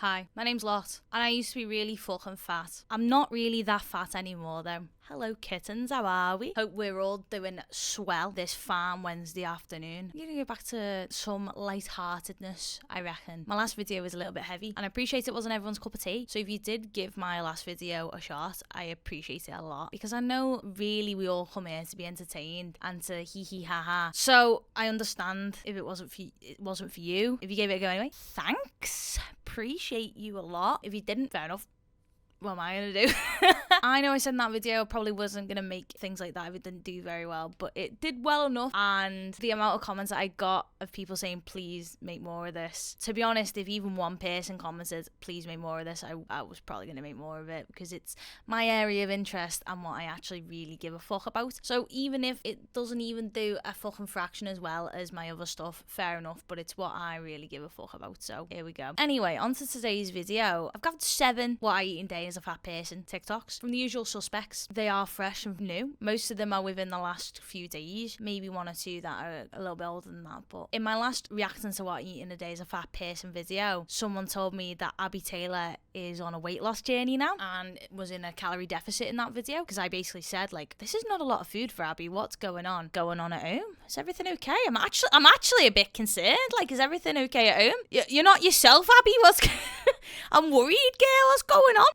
Hi, my name's Lot, and I used to be really fucking fat. I'm not really that fat anymore though. Hello kittens, how are we? Hope we're all doing swell this fine Wednesday afternoon. I'm gonna go back to some lightheartedness, I reckon. My last video was a little bit heavy, and I appreciate it wasn't everyone's cup of tea. So if you did give my last video a shot, I appreciate it a lot. Because I know really we all come here to be entertained and to hee hee ha ha. So I understand if it wasn't for you. If you gave it a go anyway, thanks. Appreciate you a lot. If you didn't, fair enough. What am I gonna do? I know I said in that video I probably wasn't gonna make things like that if it didn't do very well, but it did well enough, and the amount of comments that I got of people saying please make more of this, to be honest, if even one person commented please make more of this, I was probably gonna make more of it, because it's my area of interest and what I actually really give a fuck about. So even if it doesn't even do a fucking fraction as well as my other stuff, fair enough, but it's what I really give a fuck about, so here we go. Anyway, on to today's video. I've got 7 what I eat in days as a fat person TikToks from the usual suspects. They are fresh and new. Most of them are within the last few days, maybe 1 or 2 that are a little bit older than that. But in my last reacting to what I eat in a day as a fat person video, someone told me that Abby Taylor is on a weight loss journey now and was in a calorie deficit in that video, because I basically said, like, this is not a lot of food for Abby. What's going on at home? Is everything okay? I'm actually a bit concerned. Like, is everything okay at home? You're not yourself, Abby. I'm worried, girl. What's going on?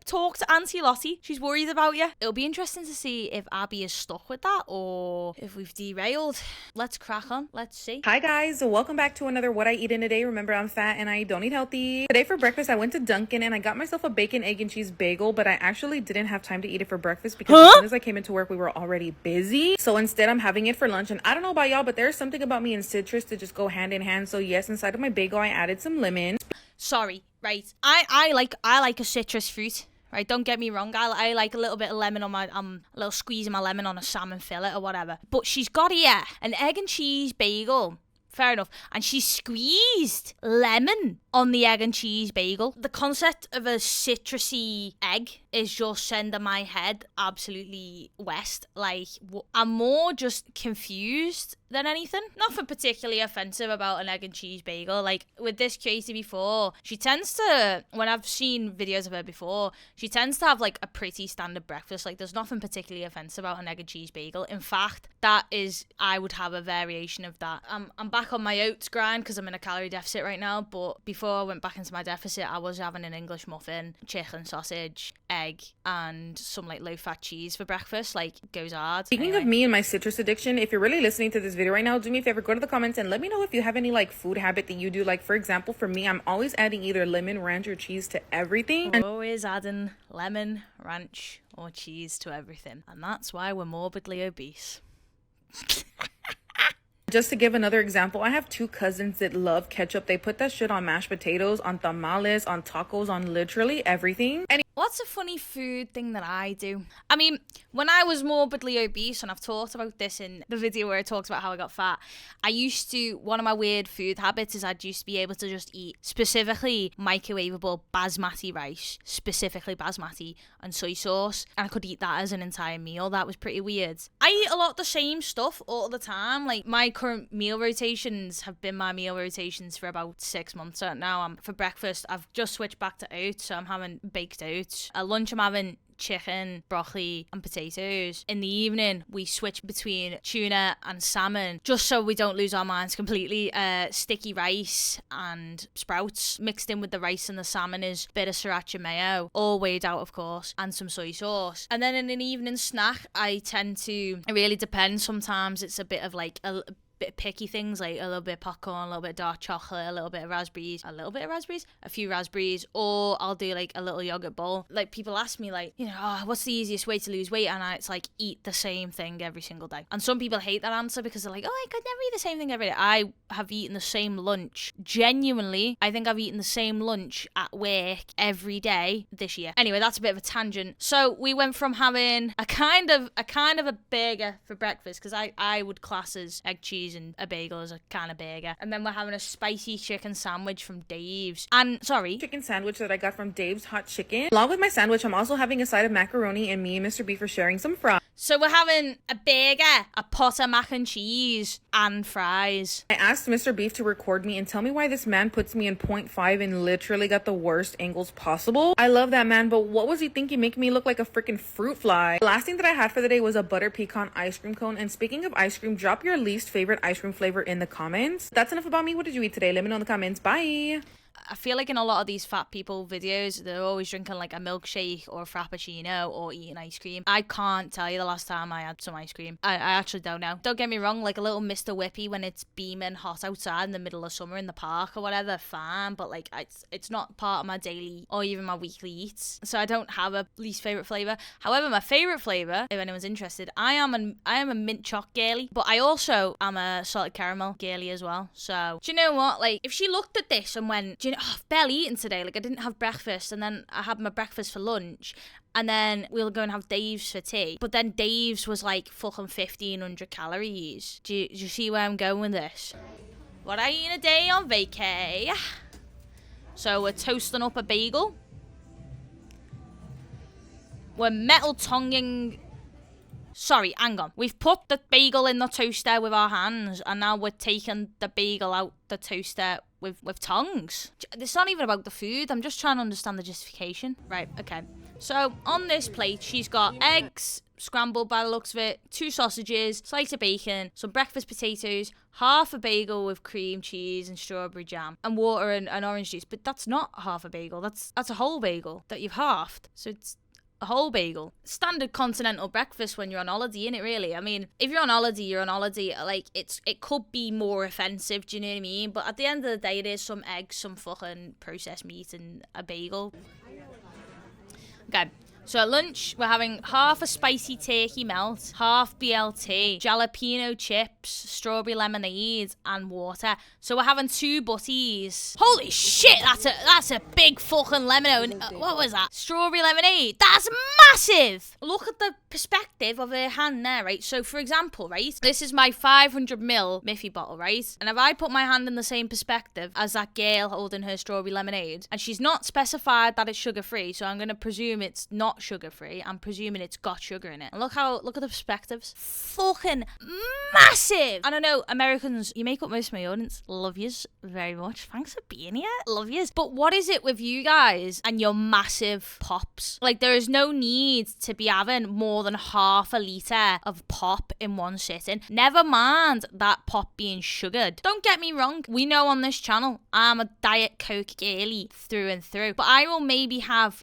Talk to Auntie Lottie. She's worried about you. It'll be interesting to see if Abby is stuck with that or if we've derailed. Let's crack on. Let's see. Hi guys, welcome back to another What I Eat in a Day. Remember, I'm fat and I don't eat healthy. Today for breakfast, I went to Dunkin' and I got myself a bacon, egg, and cheese bagel, but I actually didn't have time to eat it for breakfast because as soon as I came into work, we were already busy. So instead, I'm having it for lunch. And I don't know about y'all, but there's something about me and citrus to just go hand in hand. So yes, inside of my bagel, I added some lemon. Sorry, right. I like a citrus fruit. Right, don't get me wrong. I like a little bit of lemon on my a little squeeze of my lemon on a salmon fillet or whatever. But she's got here an egg and cheese bagel. Fair enough. And she squeezed lemon on the egg and cheese bagel. The concept of a citrusy egg is just sending my head absolutely west. Like, I'm more just confused than anything. Nothing particularly offensive about an egg and cheese bagel. Like, with this Katie before, she tends to, when I've seen videos of her before, she tends to have, like, a pretty standard breakfast. Like, there's nothing particularly offensive about an egg and cheese bagel. In fact, I would have a variation of that. I'm back on my oats grind because I'm in a calorie deficit right now, but before I went back into my deficit, I was having an English muffin, chicken, sausage, egg, and some, like, low-fat cheese for breakfast. Like, goes hard. Speaking of me and my citrus addiction, if you're really listening to this video right now, do me a favor, go to the comments and let me know if you have any, like, food habit that you do. Like, for example, for me, I'm always adding either lemon, ranch, or cheese to everything. Always adding lemon, ranch, or cheese to everything. And that's why we're morbidly obese. Just to give another example, I have 2 cousins that love ketchup. They put that shit on mashed potatoes, on tamales, on tacos, on literally everything. And what's a funny food thing that I do? I mean, when I was morbidly obese, and I've talked about this in the video where I talked about how I got fat, one of my weird food habits is I'd used to be able to just eat specifically microwavable basmati rice, specifically basmati, and soy sauce, and I could eat that as an entire meal. That was pretty weird. I eat a lot of the same stuff all the time. Like, my current meal rotations have been my meal rotations for about 6 months now. For breakfast, I've just switched back to oats, so I'm having baked oats. At lunch, I'm having chicken, broccoli, and potatoes. In the evening, we switch between tuna and salmon, just so we don't lose our minds completely. Sticky rice and sprouts mixed in with the rice and the salmon is a bit of sriracha mayo, all weighed out, of course, and some soy sauce. And then in an evening snack, it really depends. Sometimes it's a bit of like a bit picky things, like a little bit of popcorn, a little bit of dark chocolate, a little bit of raspberries, a few raspberries, or I'll do like a little yogurt bowl. Like, people ask me, like, what's the easiest way to lose weight? And it's like, eat the same thing every single day. And some people hate that answer because they're like, oh, I could never eat the same thing every day. I have eaten the same lunch. Genuinely, I think I've eaten the same lunch at work every day this year. Anyway, that's a bit of a tangent. So we went from having a kind of a burger for breakfast, because I would class as egg, cheese, and a bagel as a kind of burger. And then we're having a spicy chicken sandwich from Dave's. Chicken sandwich that I got from Dave's Hot Chicken. Along with my sandwich, I'm also having a side of macaroni, and me and Mr. Beef are sharing some fries. So we're having a burger, a pot of mac and cheese, and fries. I asked Mr. Beef to record me and tell me why this man puts me in 0.5 and literally got the worst angles possible. I love that man, but what was he thinking, making me look like a freaking fruit fly? The last thing that I had for the day was a butter pecan ice cream cone. And speaking of ice cream, drop your least favorite ice cream flavor in the comments. That's enough about me. What did you eat today? Let me know in the comments. Bye. I feel like in a lot of these fat people videos, they're always drinking like a milkshake or a frappuccino or eating ice cream. I can't tell you the last time I had some ice cream. I actually don't know. Don't get me wrong, like a little Mr. Whippy when it's beaming hot outside in the middle of summer in the park or whatever, fine. But like it's not part of my daily or even my weekly eats. So I don't have a least favourite flavour. However, my favourite flavour, if anyone's interested, I am a mint choc girly, but I also am a salted caramel girly as well. So do you know what? Like if she looked at this and went, do you know, oh, I've barely eaten today. Like I didn't have breakfast, and then I had my breakfast for lunch, and then we'll go and have Dave's for tea. But then Dave's was like fucking 1,500 calories. Do you see where I'm going with this? What I eat in a day on vacay? So we're toasting up a bagel. We're metal tonguing. Sorry, hang on. We've put the bagel in the toaster with our hands, and now we're taking the bagel out the toaster with tongs. It's not even about the food. I'm just trying to understand the justification. Right, okay. So on this plate, she's got eggs, scrambled by the looks of it, 2 sausages, slice of bacon, some breakfast potatoes, half a bagel with cream cheese and strawberry jam, and water and orange juice. But that's not half a bagel. That's a whole bagel that you've halved. So it's a whole bagel. Standard continental breakfast when you're on holiday, innit, really? I mean, if you're on holiday, you're on holiday. Like, it could be more offensive, do you know what I mean? But at the end of the day, it is some eggs, some fucking processed meat, and a bagel. Okay. So at lunch, we're having half a spicy turkey melt, half BLT, jalapeno chips, strawberry lemonade, and water. So we're having 2 butties. Holy shit, that's a big fucking lemonade. What was that? Strawberry lemonade. That's massive. Look at the perspective of her hand there, right? So for example, right, this is my 500ml Miffy bottle, right? And if I put my hand in the same perspective as that girl holding her strawberry lemonade, and she's not specified that it's sugar-free, so I'm going to presume it's not sugar-free. I'm presuming it's got sugar in it. And look at the perspectives. Fucking massive. And I know Americans, you make up most of my audience. Love yous very much. Thanks for being here. Love yous. But what is it with you guys and your massive pops? Like, there is no need to be having more than half a litre of pop in one sitting. Never mind that pop being sugared. Don't get me wrong. We know on this channel, I'm a Diet Coke girly through and through. But I will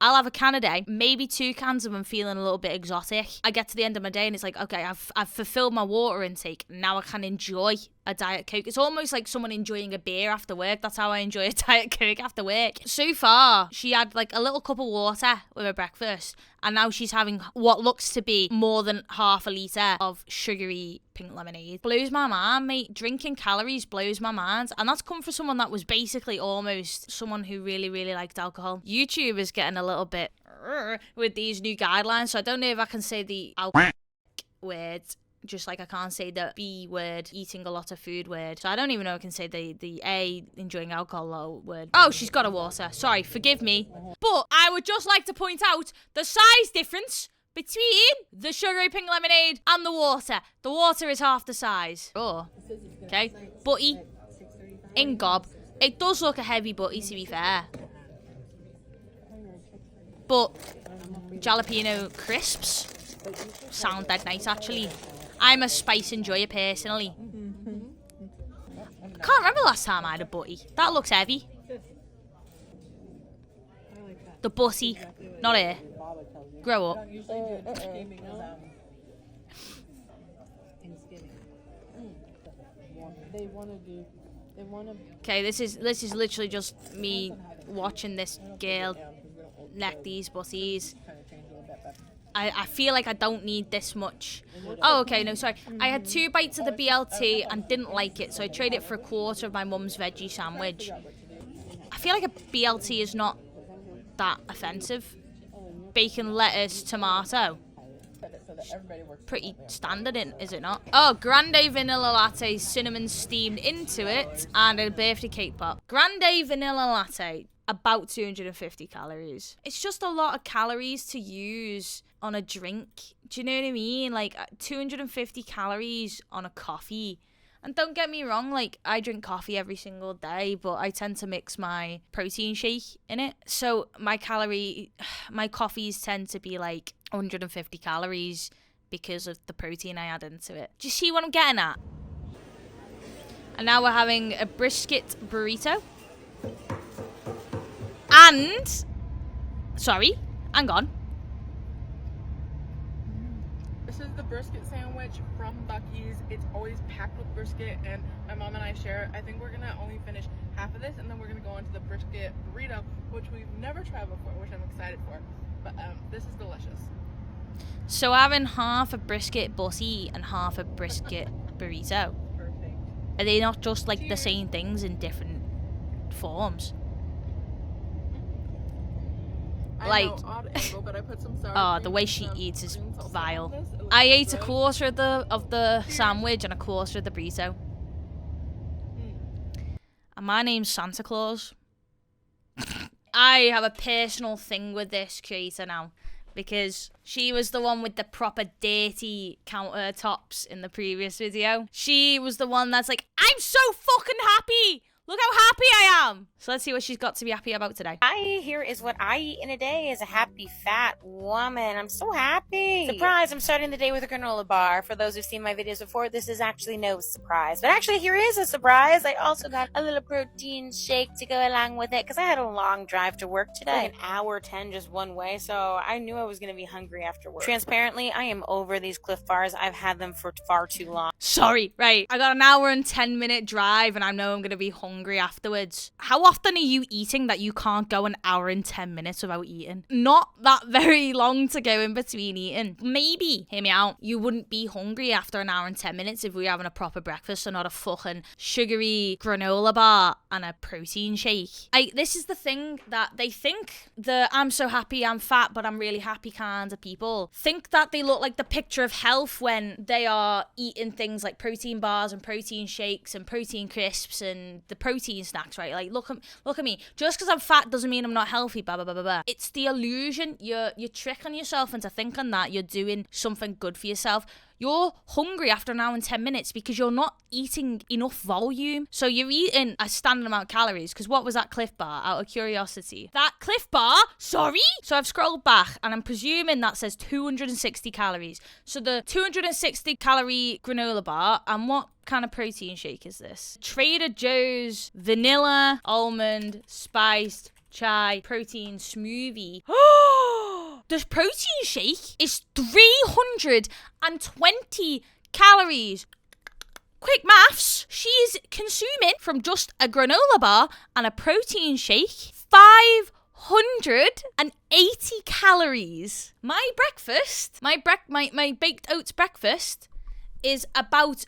I'll have a can a day, maybe 2 cans of them feeling a little bit exotic. I get to the end of my day and it's like, okay, I've fulfilled my water intake. Now I can enjoy a Diet Coke. It's almost like someone enjoying a beer after work. That's how I enjoy a Diet Coke after work. So far, she had like a little cup of water with her breakfast, and now she's having what looks to be more than half a litre of sugary pink lemonade. Blows my mind, mate. Drinking calories blows my mind. And that's come from someone that was basically almost someone who really, really liked alcohol. YouTube is getting a little bit with these new guidelines, so I don't know if I can say the alcohol word, just like I can't say the B word, eating a lot of food word. So I don't even know if I can say the A, enjoying alcohol word. Oh, she's got a water. Sorry, forgive me. But I would just like to point out the size difference between the sugary pink lemonade and the water. The water is half the size. Oh, okay. Butty in gob. It does look a heavy butty, to be fair. But jalapeno crisps sound dead nice, actually. I'm a spice enjoyer personally. Can't remember last time I had a butty. That looks heavy. The butty, not here. Grow up. Okay, this is literally just me watching this girl neck these butties. I feel like I don't need this much. Oh, okay, no, sorry. I had 2 bites of the BLT and didn't like it, so I traded it for a quarter of my mum's veggie sandwich. I feel like a BLT is not that offensive. Bacon, lettuce, tomato. Pretty standard, is it not? Oh, grande vanilla latte, cinnamon steamed into it, and a birthday cake pop. Grande vanilla latte. About 250 calories. It's just a lot of calories to use on a drink. Do you know what I mean? Like 250 calories on a coffee. And don't get me wrong, like I drink coffee every single day, but I tend to mix my protein shake in it. So my coffees tend to be like 150 calories because of the protein I add into it. Do you see what I'm getting at? And now we're having a brisket burrito. And, sorry, hang on. This is the brisket sandwich from Buc-ee's. It's always packed with brisket, and my mom and I share. I think we're gonna only finish half of this, and then we're gonna go into the brisket burrito, which we've never tried before, which I'm excited for. But this is delicious. So having half a brisket butty and half a brisket burrito. Perfect. Are they not just like Cheers. the same things in different forms? I know, odd angle, but I put some sour Oh, cream the way and she some eats is green salsa vile. on this. It looks I so ate a good. quarter of the sandwich and a quarter of the burrito. And my name's Santa Claus. I have a personal thing with this creator now, because she was the one with the proper dirty countertops in the previous video. She was the one that's like, I'm so fucking happy! Look how happy I am! So let's see what she's got to be happy about today. Hi, here is what I eat in a day as a happy fat woman. I'm so happy. Surprise, I'm starting the day with a granola bar. For those who've seen my videos before, this is actually no surprise. But actually, here is a surprise. I also got a little protein shake to go along with it because I had a long drive to work today. Like an hour 10 just one way, so I knew I was going to be hungry after work. Transparently, I am over these Cliff Bars. I've had them for far too long. Sorry, right. I got an hour and 10-minute drive and I know I'm going to be hungry afterwards. How often are you eating that you can't go an hour and 10 minutes without eating? Not that very long to go in between eating. Maybe, hear me out, you wouldn't be hungry after an hour and 10 minutes if we were having a proper breakfast and not a fucking sugary granola bar and a protein shake. This is the thing that they think the I'm so happy I'm fat but I'm really happy kind of people think that they look like the picture of health when they are eating things like protein bars and protein shakes and protein crisps and the protein snacks, right? Like, look at me. Just because I'm fat doesn't mean I'm not healthy, blah, blah, blah, blah, blah. It's the illusion. You're tricking yourself into thinking that you're doing something good for yourself. You're hungry after an hour and 10 minutes because you're not eating enough volume. So you're eating a standard amount of calories. Because what was that Cliff Bar, out of curiosity? That Cliff Bar? Sorry? So I've scrolled back and I'm presuming that says 260 calories. So the 260 calorie granola bar, and what kind of protein shake is this? Trader Joe's vanilla, almond, spiced, chai, protein smoothie. The protein shake is 320 calories. Quick maths. She's consuming from just a granola bar and a protein shake 580 calories. My breakfast, my baked oats breakfast is about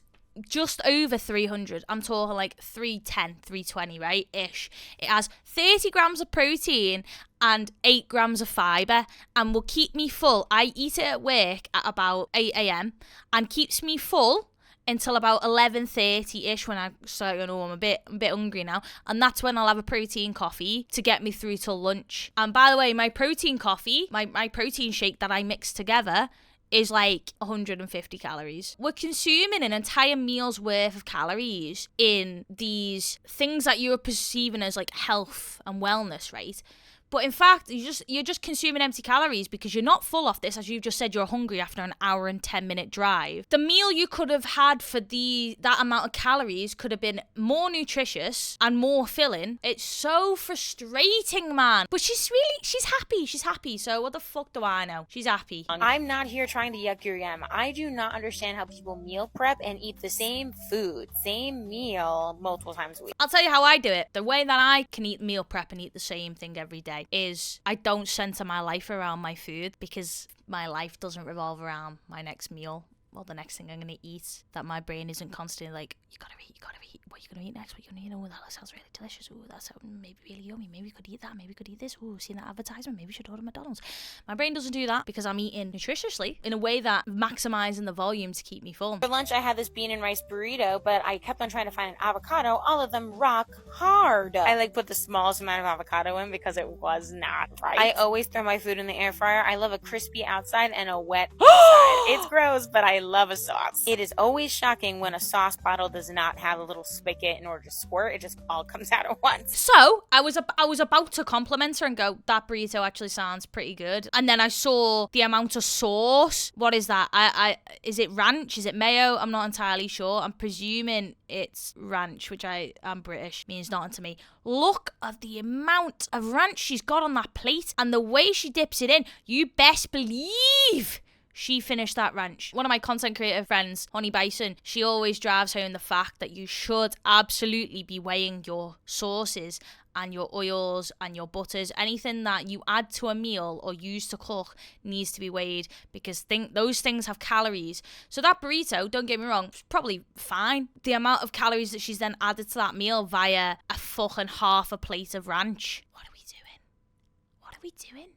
just over 300. I'm talking like 310, 320, right? Ish. It has 30 grams of protein and 8 grams of fiber and will keep me full. I eat it at work at about 8 a.m. and keeps me full until about 11:30-ish when I start going, oh, I'm a bit hungry now. And that's when I'll have a protein coffee to get me through till lunch. And by the way, my protein coffee, my protein shake that I mix together is like 150 calories. We're consuming an entire meal's worth of calories in these things that you're perceiving as like health and wellness, right? But in fact, you're just consuming empty calories because you're not full off this. As you've just said, you're hungry after an hour and 10-minute drive. The meal you could have had for that amount of calories could have been more nutritious and more filling. It's so frustrating, man. But she's happy. She's happy. So what the fuck do I know? She's happy. I'm not here trying to yuck your yum. I do not understand how people meal prep and eat the same food, same meal multiple times a week. I'll tell you how I do it. The way that I can eat meal prep and eat the same thing every day is I don't center my life around my food because my life doesn't revolve around my next meal. well, the next thing I'm going to eat that my brain isn't constantly like, you gotta eat. What are you going to eat next? What are you going to eat? Oh, that sounds really delicious. Oh, that sounds maybe really yummy. Maybe we could eat that. Maybe we could eat this. Oh, seen that advertisement. Maybe we should order McDonald's. My brain doesn't do that because I'm eating nutritiously in a way that maximizing the volume to keep me full. For lunch, I had this bean and rice burrito, but I kept on trying to find an avocado. All of them rock hard. I like put the smallest amount of avocado in because it was not right. I always throw my food in the air fryer. I love a crispy outside and a wet inside. It's gross, but I love a sauce. It is always shocking when a sauce bottle does not have a little spigot in order to squirt. It just all comes out at once. So I was about to compliment her and go, that burrito actually sounds pretty good. And then I saw the amount of sauce. What is that? Is it ranch? Is it mayo? I'm not entirely sure. I'm presuming it's ranch, which I'm British, means nothing to me. Look at the amount of ranch she's got on that plate and the way she dips it in. You best believe she finished that ranch. One of my content creator friends, Honey Bison, she always drives home the fact that you should absolutely be weighing your sauces and your oils and your butters. Anything that you add to a meal or use to cook needs to be weighed because those things have calories. So that burrito, don't get me wrong, it's probably fine. The amount of calories that she's then added to that meal via a fucking half a plate of ranch. What are we doing? What are we doing?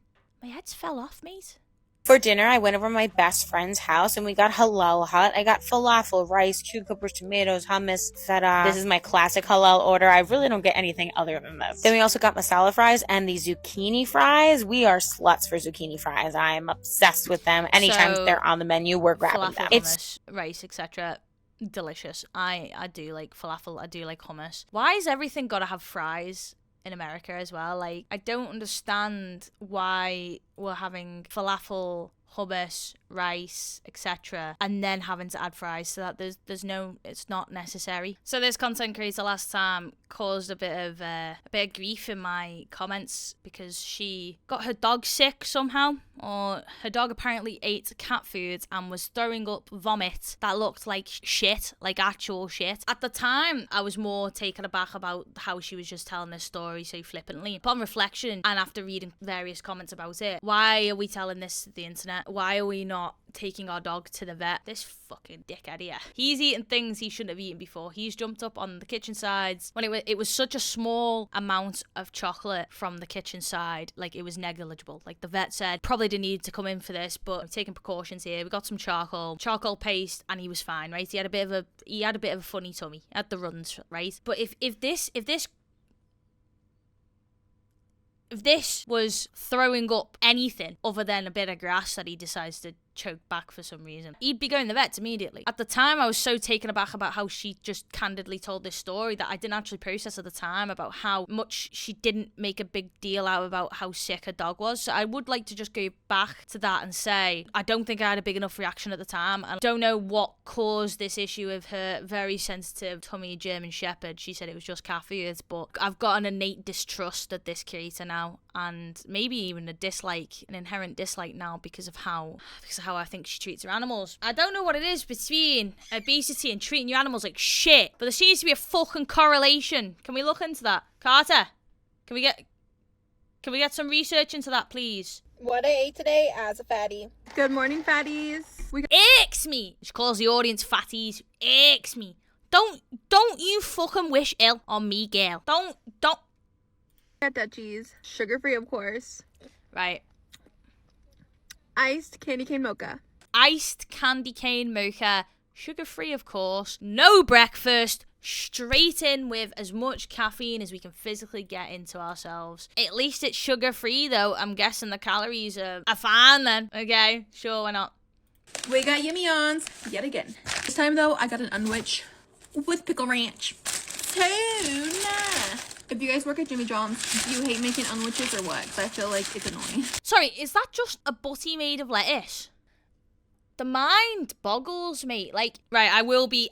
My head's fell off, mate. For dinner, I went over to my best friend's house and we got halal hut. I got falafel, rice, cucumbers, tomatoes, hummus, feta. This is my classic halal order. I really don't get anything other than this. Then we also got masala fries and the zucchini fries. We are sluts for zucchini fries. I am obsessed with them. Anytime they're on the menu, we're grabbing them. Hummus, rice, etc. Delicious. I do like falafel. I do like hummus. Why has everything got to have fries in America as well? Like, I don't understand why we're having falafel, hummus, rice, etc., and then having to add fries, so that there's no, it's not necessary. So this content creator last time caused a bit of grief in my comments because she got her dog sick somehow, or her dog apparently ate cat food and was throwing up vomit that looked like shit, like actual shit. At the time, I was more taken aback about how she was just telling this story so flippantly. Upon reflection, and after reading various comments about it, why are we telling this to the internet? Why are we not taking our dog to the vet? This fucking dickhead here. He's eating things he shouldn't have eaten before. He's jumped up on the kitchen sides when it was such a small amount of chocolate from the kitchen side, like it was negligible. Like the vet said, probably didn't need to come in for this, but I'm taking precautions here. We got some charcoal paste, and he was fine, right? He had a bit of a funny tummy at the runs, right? But if this was throwing up anything other than a bit of grass that he decides to choke back for some reason, he'd be going to the vets immediately. At the time, I was so taken aback about how she just candidly told this story that I didn't actually process at the time about how much she didn't make a big deal out about how sick her dog was. So I would like to just go back to that and say I don't think I had a big enough reaction at the time, and I don't know what caused this issue of her very sensitive tummy German Shepherd. She said it was just cat food, but I've got an innate distrust of this creator now, and maybe even an inherent dislike now because of how I think she treats her animals. I don't know what it is between obesity and treating your animals like shit, but there seems to be a fucking correlation. Can we look into that? Carter, can we get some research into that, please? What I ate today as a fatty. Good morning, fatties. Icks me. She calls the audience fatties. Icks me. Don't you fucking wish ill on me, girl. Don't. Got Dutchies. Sugar-free, of course. Right. Iced candy cane mocha. Iced candy cane mocha. Sugar-free, of course. No breakfast. Straight in with as much caffeine as we can physically get into ourselves. At least it's sugar-free, though. I'm guessing the calories are fine then. Okay, sure, why not? We got yummy-ons yet again. This time, though, I got an unwich with pickle ranch. Tuna. If you guys work at Jimmy John's, do you hate making unwitches or what? 'Cause I feel like it's annoying. Sorry, is that just a butty made of lettuce? The mind boggles me. Like, right, I will be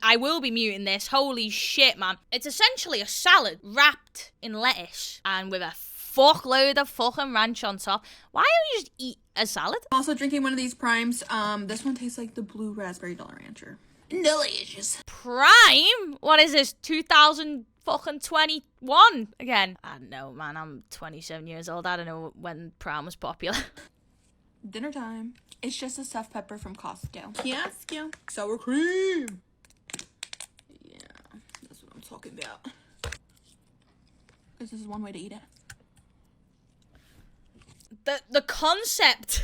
muting this. Holy shit, man. It's essentially a salad wrapped in lettuce and with a fuckload of fucking ranch on top. Why don't you just eat a salad? I'm also drinking one of these primes. This one tastes like the blue raspberry Jolly Rancher. Delicious. Prime? What is this? 2021 again? I don't know, man. I'm 27 years old. I don't know when Prime was popular. Dinner time. It's just a stuffed pepper from Costco. Yes, yeah. Sour cream. Yeah, that's what I'm talking about. This is one way to eat it. The concept.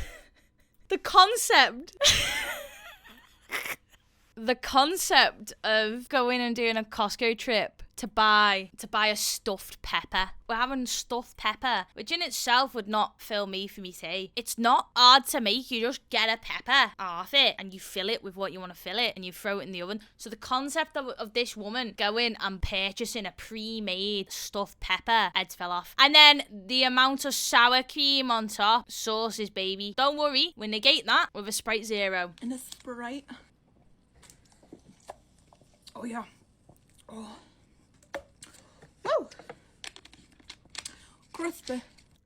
The concept. The concept of going and doing a Costco trip to buy a stuffed pepper. We're having stuffed pepper, which in itself would not fill me for me tea. It's not hard to make. You just get a pepper off it and you fill it with what you want to fill it and you throw it in the oven. So the concept of this woman going and purchasing a pre-made stuffed pepper, heads fell off. And then the amount of sour cream on top, sauces, baby. Don't worry, we negate that with a Sprite Zero. And a Sprite. Oh yeah. Oh. Woo! Crispy.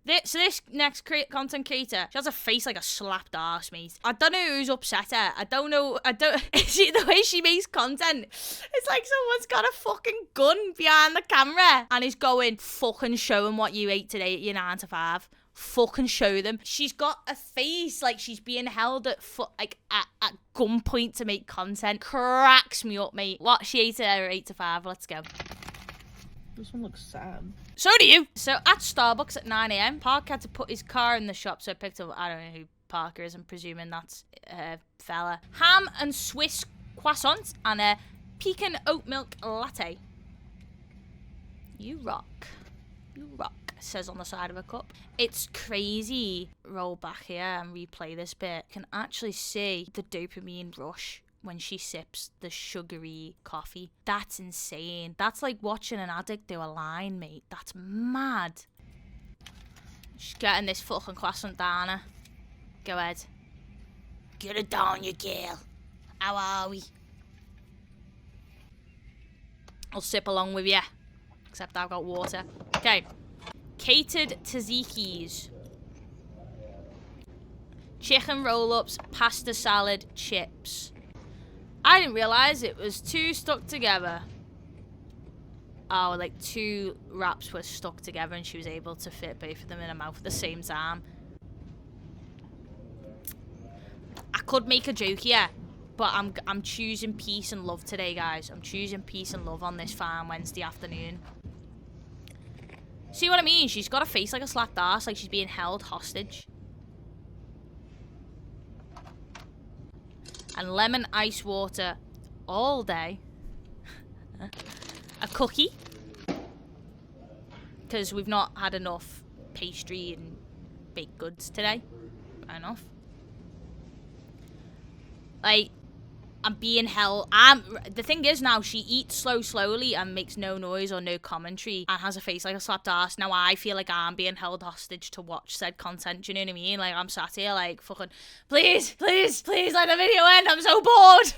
This next content creator, she has a face like a slapped arse, mate. I don't know who's upset her. I don't. The way she makes content, it's like someone's got a fucking gun behind the camera and is going, fucking show them what you ate today at your 9 to 5. Fucking show them. She's got a face like she's being held at at gunpoint to make content. Cracks me up, mate. What she ate at her 8 to 5. Let's go. This one looks sad. So do you. So at Starbucks at 9 a.m, Parker had to put his car in the shop, so I picked up, I don't know who Parker is, I'm presuming that's a fella. Ham and Swiss croissant and a pecan oat milk latte. You rock. You rock, says on the side of a cup. It's crazy. Roll back here and replay this bit. You can actually see the dopamine rush when she sips the sugary coffee. That's insane. That's like watching an addict do a line, mate. That's mad. She's getting this fucking croissant down her. Go ahead. Get it down, you girl. How are we? I'll sip along with you. Except I've got water. Okay. Catered tzatziki's. Chicken roll-ups, pasta salad, chips. I didn't realise it was 2 stuck together. Oh, like 2 wraps were stuck together and she was able to fit both of them in her mouth at the same time. I could make a joke here, but I'm choosing peace and love today, guys. I'm choosing peace and love on this fine Wednesday afternoon. See what I mean? She's got a face like a slapped arse, like she's being held hostage. And lemon ice water all day. A cookie. Because we've not had enough pastry and baked goods today. Fair enough. Like, I'm being held. The thing is now, she eats slowly and makes no noise or no commentary and has a face like a slapped ass. Now I feel like I'm being held hostage to watch said content. Do you know what I mean? Like, I'm sat here like, fucking, please let the video end. I'm so bored.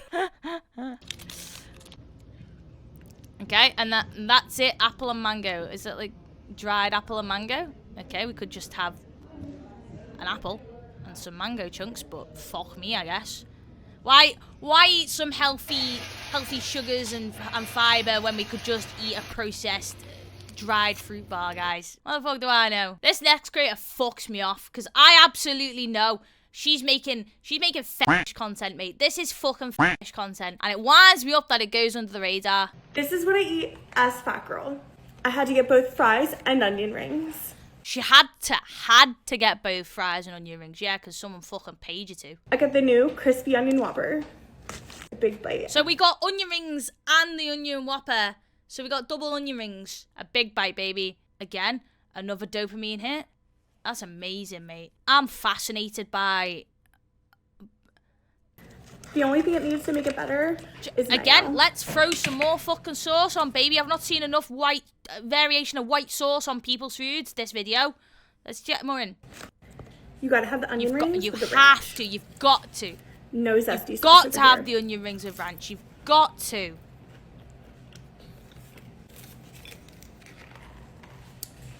Okay, and that's it. Apple and mango. Is it like dried apple and mango? Okay, we could just have an apple and some mango chunks, but fuck me, I guess. Why eat some healthy sugars and fiber when we could just eat a processed dried fruit bar, guys? What the fuck do I know? This next creator fucks me off because I absolutely know she's making fetish content, mate. This is fucking fetish content, and it winds me up that it goes under the radar. This is what I eat as fat girl. I had to get both fries and onion rings. She had to get both fries and onion rings, yeah, because someone fucking paid you to. I got the new crispy onion Whopper. A big bite. So we got onion rings and the onion Whopper. So we got double onion rings. A big bite, baby. Again, another dopamine hit. That's amazing, mate. I'm fascinated by... The only thing that needs to make it better is again, mayo. let's throw some more fucking sauce on, baby. I've not seen enough variation of white sauce on people's foods this video. Let's get more in. You gotta have the onion rings. You with the have ranch. to. You've got to. No zesty You've sauce got to over have here. the onion rings with ranch. You've got to.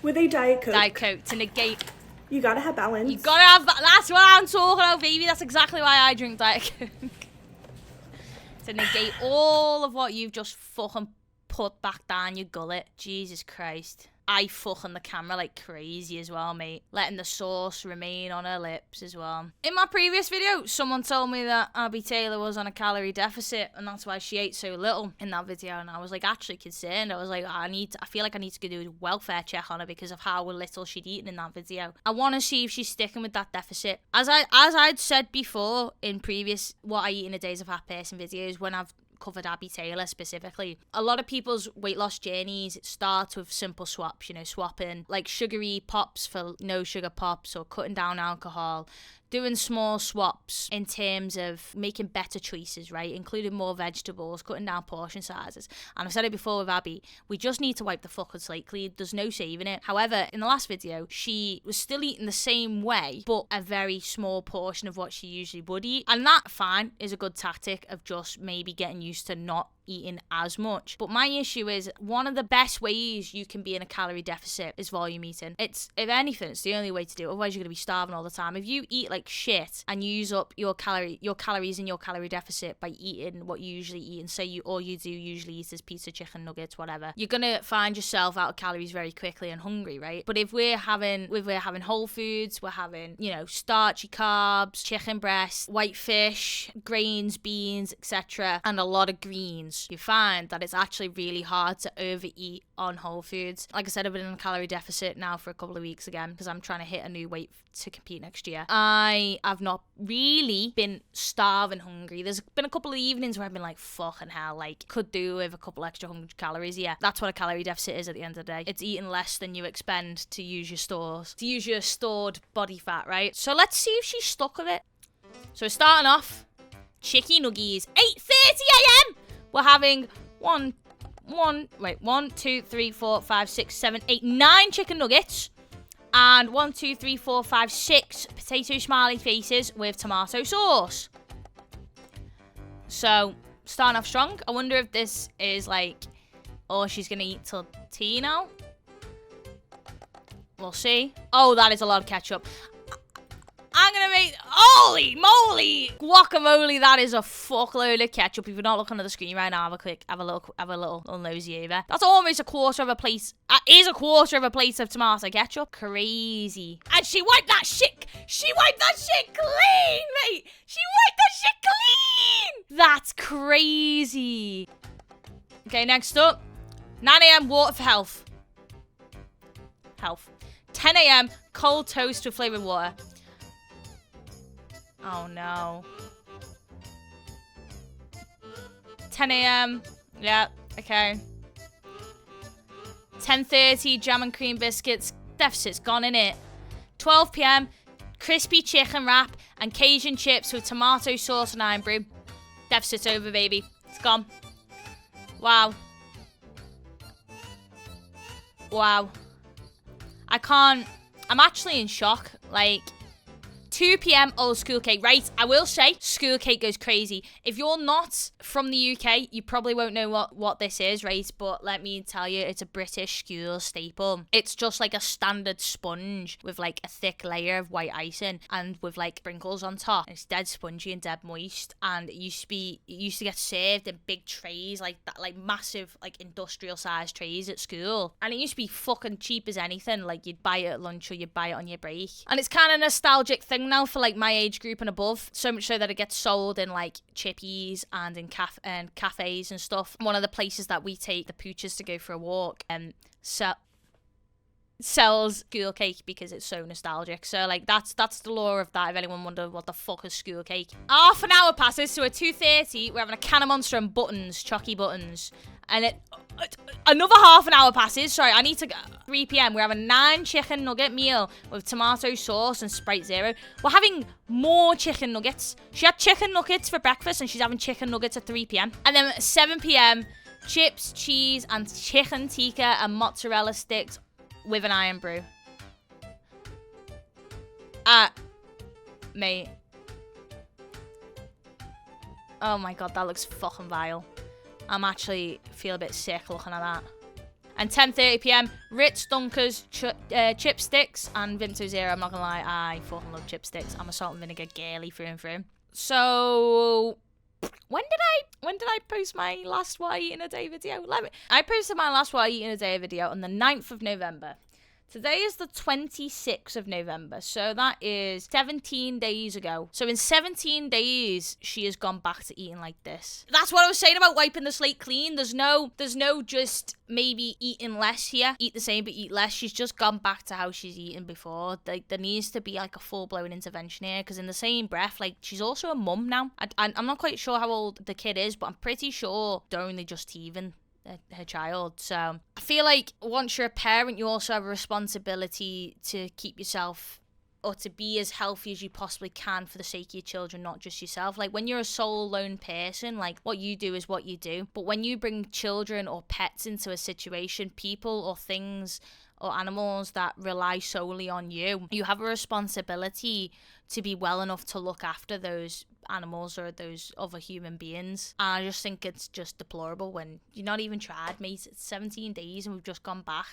With a Diet Coke. Diet Coke to negate. You gotta have balance. You gotta have. That's what I'm talking about, baby. That's exactly why I drink Diet Coke. To negate all of what you've just fucking put back down your gullet. Jesus Christ. eye fucking the camera like crazy as well, mate. Letting the sauce remain on her lips as well. In my previous video, someone told me that Abby Taylor was on a calorie deficit and that's why she ate so little in that video, and I was like actually concerned. I was like, I feel like I need to go do a welfare check on her because of how little she'd eaten in that video. I want to see if she's sticking with that deficit. As I'd said before in previous What I Eat in a Day as a Fat Person videos, when I've covered Abby Taylor specifically, a lot of people's weight loss journeys start with simple swaps, you know, swapping like sugary pops for no sugar pops or cutting down alcohol, doing small swaps in terms of making better choices, right? Including more vegetables, cutting down portion sizes. And I've said it before with Abby, we just need to wipe the fucking slate clean. There's no saving it. However, in the last video, she was still eating the same way, but a very small portion of what she usually would eat. And that, fine, is a good tactic of just maybe getting used to not eating as much. But my issue is one of the best ways you can be in a calorie deficit is volume eating. It's, if anything, it's the only way to do it. Otherwise you're going to be starving all the time. If you eat like shit and use up your calories in your calorie deficit by eating what you usually eat, and say all you do usually eat is pizza, chicken nuggets, whatever, you're going to find yourself out of calories very quickly and hungry, right? But if we're having whole foods, we're having, you know, starchy carbs, chicken breast, white fish, grains, beans, etc., and a lot of greens, you find that it's actually really hard to overeat on whole foods. Like I said, I've been in a calorie deficit now for a couple of weeks again because I'm trying to hit a new weight to compete next year. I have not really been starving hungry. There's been a couple of evenings where I've been like, fucking hell, like could do with a couple extra 100 calories. Yeah, that's what a calorie deficit is at the end of the day. It's eating less than you expend to use your stored body fat, right? So let's see if she's stuck with it. So we're starting off chicken nuggies, 8:30 a.m. We're having 1, 2, 3, 4, 5, 6, 7, 8, 9 chicken nuggets. And 1, 2, 3, 4, 5, 6 potato smiley faces with tomato sauce. So, starting off strong. I wonder if this is like, oh, she's going to eat till tea now. We'll see. Oh, that is a lot of ketchup. I'm gonna make, holy moly, guacamole. That is a fuckload of ketchup. If you're not looking at the screen right now, have a little nosy over. That's almost a quarter of a plate. That is a quarter of a plate of tomato ketchup. Crazy. And she wiped that shit. She wiped that shit clean, mate. She wiped that shit clean. That's crazy. Okay, next up, 9 a.m. water for health. 10 a.m. cold toast with flavored water. Oh no. 10 a.m. Yeah, okay. 10:30 jam and cream biscuits. Deficit's gone in it. 12 p.m. crispy chicken wrap and Cajun chips with tomato sauce and iron brew. Deficit's over, baby. It's gone. Wow. Wow. I'm actually in shock. Like, 2 p.m. old school cake. Right, I will say, school cake goes crazy. If you're not from the UK, you probably won't know what this is, right? But let me tell you, it's a British school staple. It's just like a standard sponge with like a thick layer of white icing and with like sprinkles on top. It's dead spongy and dead moist. And it used to get served in big trays like that, like massive, like industrial sized trays at school. And it used to be fucking cheap as anything. Like you'd buy it at lunch or you'd buy it on your break. And it's kind of a nostalgic thing now for like my age group and above, so much so that it gets sold in like chippies and in cafes and stuff. One of the places that we take the pooches to go for a walk sells school cake because it's so nostalgic. So like that's the lore of that, if anyone wondered what the fuck is school cake. Half an hour passes, so at 2:30 we're having a can of Monster and buttons, chalky buttons, and another half an hour passes. Sorry, I need to go. 3 p.m. we're having a 9 chicken nugget meal with tomato sauce and Sprite Zero. We're having more chicken nuggets. She had chicken nuggets for breakfast and she's having chicken nuggets at 3 p.m. And then at 7 p.m. chips, cheese and chicken tikka and mozzarella sticks with an iron brew. Mate. Oh my god, that looks fucking vile. I'm actually feel a bit sick looking at that. And 10:30 p.m. Ritz Dunkers chipsticks and Vimto Zero. I'm not gonna lie, I fucking love chipsticks. I'm a salt and vinegar girly through and through. So When did I post my last what I eat in a day video? I posted my last what I eat in a day video on the 9th of November. Today is the 26th of November, so that is 17 days ago. So in 17 days, she has gone back to eating like this. That's what I was saying about wiping the slate clean. There's no just maybe eating less here. Eat the same, but eat less. She's just gone back to how she's eating before. There needs to be like a full-blown intervention here, because in the same breath, like, she's also a mum now. I'm not quite sure how old the kid is, but I'm pretty sure they're only just even her child. So I feel like once you're a parent, you also have a responsibility to keep yourself, or to be as healthy as you possibly can for the sake of your children, not just yourself. Like, when you're a sole lone person, like, what you do is what you do. But when you bring children or pets into a situation, people or things or animals that rely solely on you, you have a responsibility to be well enough to look after those animals or those other human beings. And I just think it's just deplorable when you're not even tried, mate. It's 17 days and we've just gone back.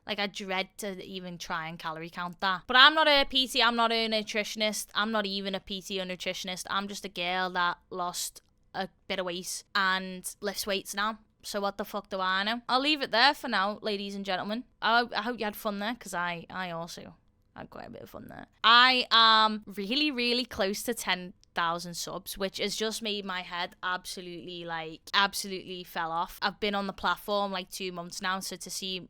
Like, I dread to even try and calorie count that. But I'm not a PT, I'm not a nutritionist, I'm not even a PT or nutritionist. I'm just a girl that lost a bit of weight and lifts weights now. So what the fuck do I know? I'll leave it there for now, ladies and gentlemen. I hope you had fun there, because I also had quite a bit of fun there. I am really, really close to 10,000 subs, which has just made my head absolutely fell off. I've been on the platform like 2 months now, so to see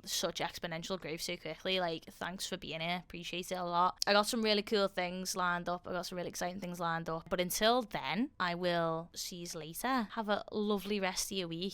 such exponential growth so quickly, like, thanks for being here, appreciate it a lot. I got some really cool things lined up, I got some really exciting things lined up, but until then, I will see you later. Have a lovely rest of your week.